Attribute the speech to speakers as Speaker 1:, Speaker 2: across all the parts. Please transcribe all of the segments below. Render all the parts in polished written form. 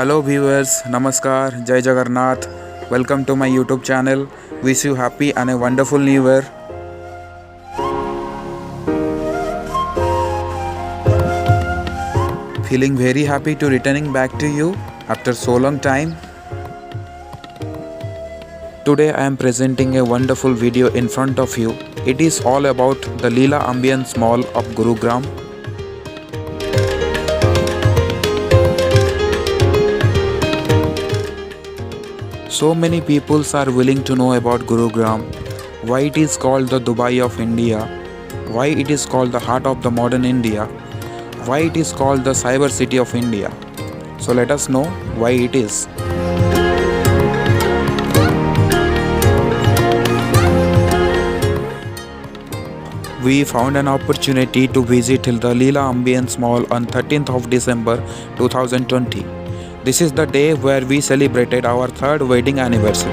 Speaker 1: Hello viewers, Namaskar, Jai Jagannath. Welcome to my YouTube channel. Wish you happy and a wonderful new year. Feeling very happy to returning back to you after so long time. Today I am presenting a wonderful video in front of you. It is all about the Leela Ambience Mall of Gurgaon. So many people are willing to know about Gurgaon, why it is called the Dubai of India, why it is called the heart of the modern India, why it is called the cyber city of India. So let us know why it is. We found an opportunity to visit the Leela Ambience Mall on 13th of December 2020. This is the day where we celebrated our third wedding anniversary.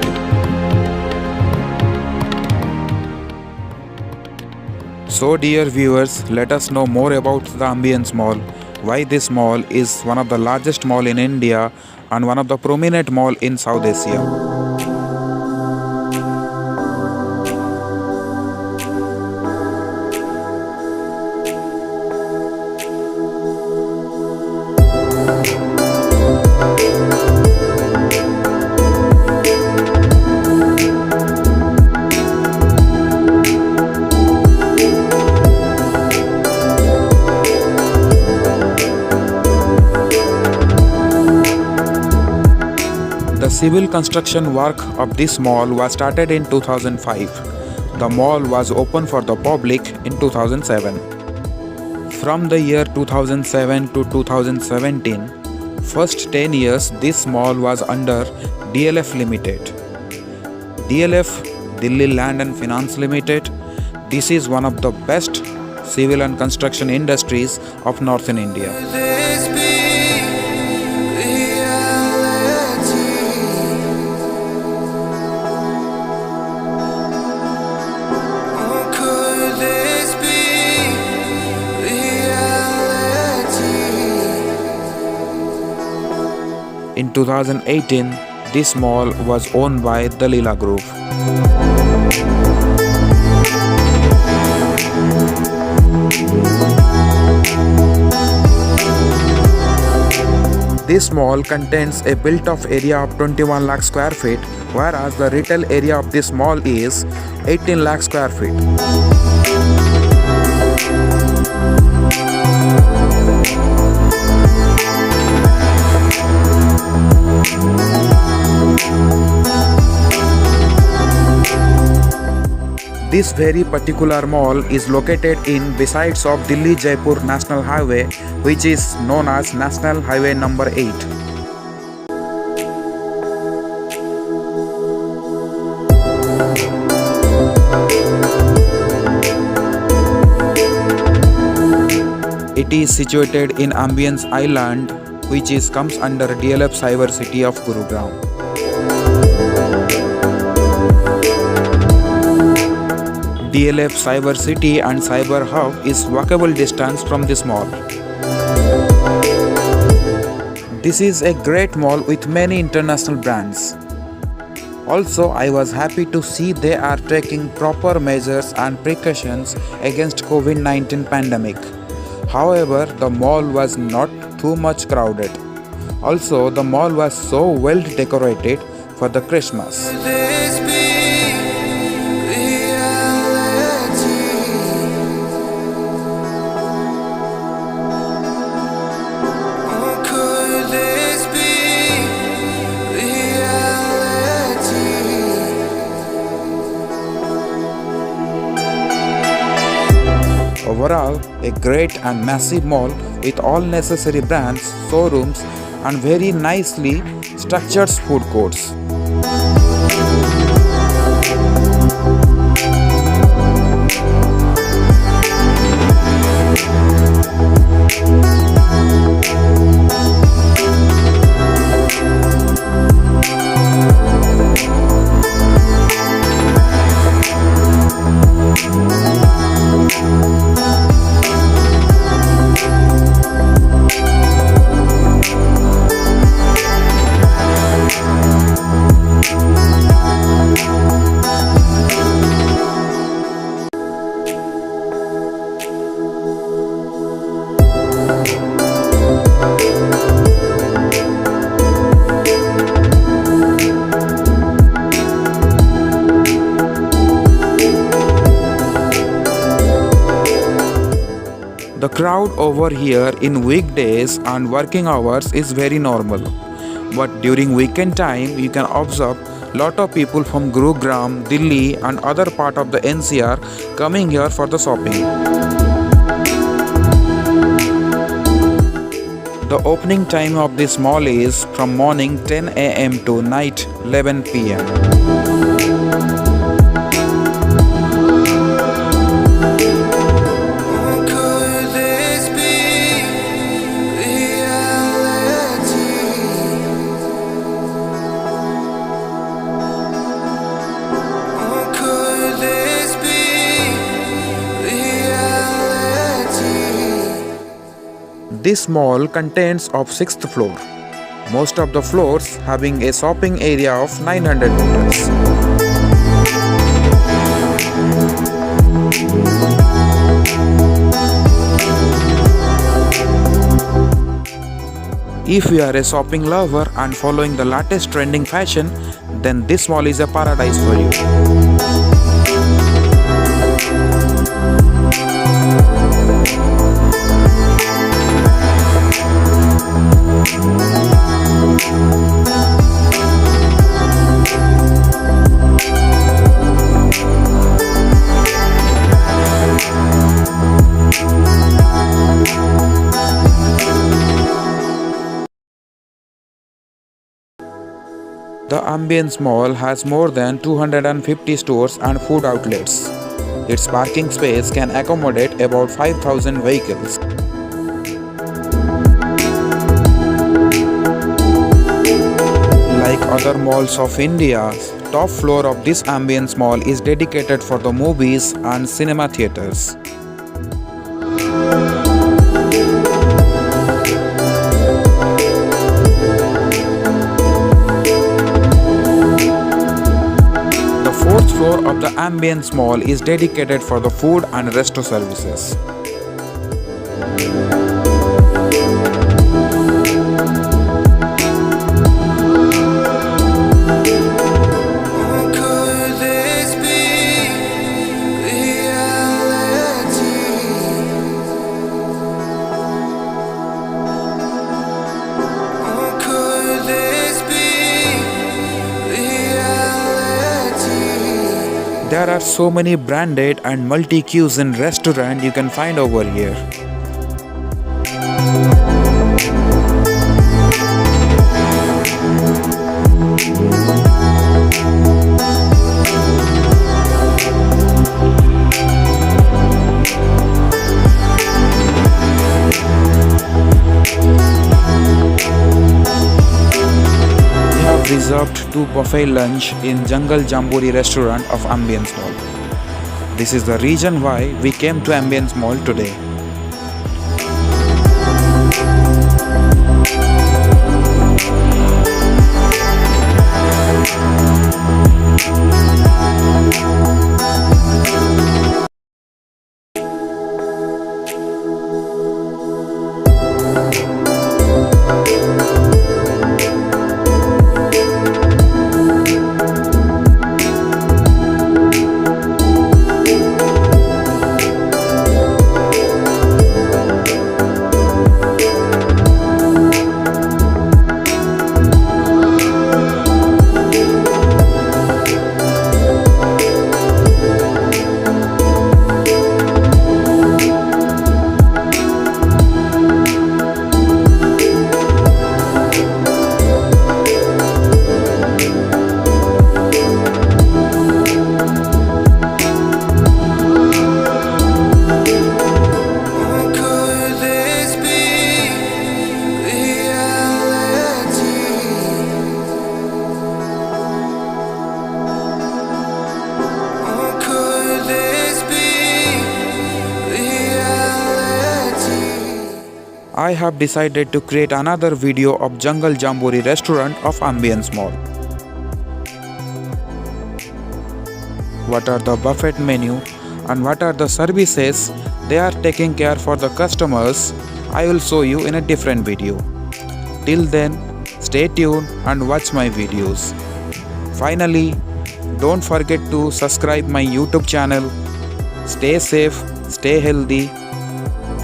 Speaker 1: So dear viewers, let us know more about the Ambience Mall, why this mall is one of the largest mall in India and one of the prominent mall in South Asia. The civil construction work of this mall was started in 2005. The mall was open for the public in 2007. From the year 2007 to 2017, first 10 years this mall was under DLF Limited. DLF, Delhi Land and Finance Limited. This is one of the best civil and construction industries of northern India. In 2018, this mall was owned by the Leela Group. This mall contains a built-up area of 21 lakh square feet, whereas the retail area of this mall is 18 lakh square feet. This very particular mall is located in besides of Delhi-Jaipur National Highway, which is known as National Highway number 8. It is situated in Ambience Island, which comes under DLF Cyber City of Gurgaon. DLF Cyber City and Cyber Hub is walkable distance from this mall. This is a great mall with many international brands. Also, I was happy to see they are taking proper measures and precautions against COVID-19 pandemic. However, the mall was not too much crowded. Also, the mall was so well decorated for the Christmas. Overall, a great and massive mall with all necessary brands, showrooms and very nicely structured food courts. The crowd over here in weekdays and working hours is very normal. But during weekend time, you can observe lot of people from Gurgaon, Delhi and other part of the NCR coming here for the shopping. The opening time of this mall is from morning 10 a.m. to night 11 p.m. This mall contains of 6th floor, most of the floors having a shopping area of 900 meters. If you are a shopping lover and following the latest trending fashion, then this mall is a paradise for you. The Ambience Mall has more than 250 stores and food outlets. Its parking space can accommodate about 5,000 vehicles. Like other malls of India, top floor of this Ambience Mall is dedicated for the movies and cinema theaters. Fourth floor of the Ambience Mall is dedicated for the food and resto services. There are so many branded and multi-cuisine restaurants you can find over here. Reserved 2 buffet lunch in Jungle Jamburi restaurant of Ambience Mall. This is the reason why we came to Ambience Mall today. I have decided to create another video of Jungle Jamburi restaurant of Ambience Mall. What are the buffet menu and what are the services they are taking care for the customers, I will show you in a different video. Till then, stay tuned and watch my videos. Finally, don't forget to subscribe my YouTube channel. Stay safe, stay healthy.